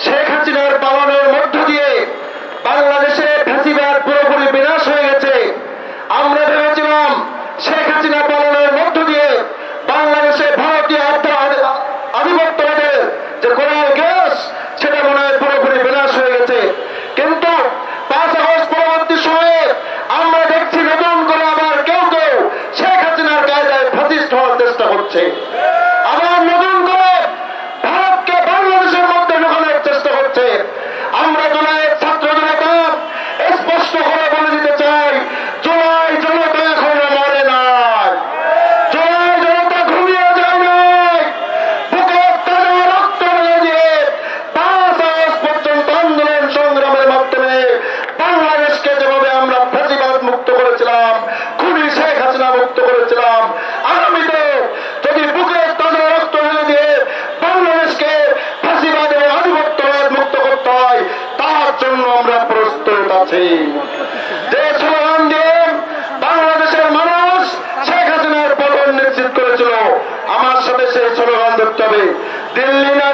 শেখ হাসিনার পালনের মধ্য দিয়ে বাংলাদেশে ফ্যাসিবাদ পুরোপুরি বিনাশ হয়ে গেছে। আমরা ভেবেছিলাম শেখ হাসিনা পালনের মধ্য দিয়ে বাংলাদেশে ভারতীয় আধিপত্যবাদের যে কোরাল গ্যাস সেটা মনে হয় পুরোপুরি বিনাশ হয়ে গেছে। কিন্তু 5 আগস্ট পরবর্তী সময়ে আমরা দেখছি নতুন করে আবার কেউ কেউ শেখ হাসিনার কায়দায় ফ্যাসিস্ট হওয়ার চেষ্টা করছে, আবার নতুন করে ভারতকে বাংলাদেশের মধ্যে ঢোকানোর চেষ্টা করছে। আমরা জুলাইয়ের ছাত্র জনতা স্পষ্ট করে বলে দিতে চাই, জুলাই জনতা এখনো মরে নাই, জুলাই জনতা ঘুমিয়ে যায় নাই। বুকের তাজা রক্ত মেলে দিয়ে 5 আগস্ট পর্যন্ত আন্দোলন সংগ্রামের মাধ্যমে বাংলাদেশকে যেভাবে আমরা ফ্যাসিবাদ মুক্ত করেছিলাম, খুনি শেখ হাসিনা মুক্ত করেছিলাম, আগামীতে যদি বুকের তাজা রক্ত মেলে দিয়ে বাংলাদেশকে ফ্যাসিবাদ এবং আধিপত্যবাদ মুক্ত করতে হয়, তার জন্য আমরা প্রস্তুত আছি। যে স্লোগান দিয়ে বাংলাদেশের মানুষ শেখ হাসিনার পতন নিশ্চিত করেছিল, আমার সাথে সেই স্লোগান ধরতে হবে। দিল্লি না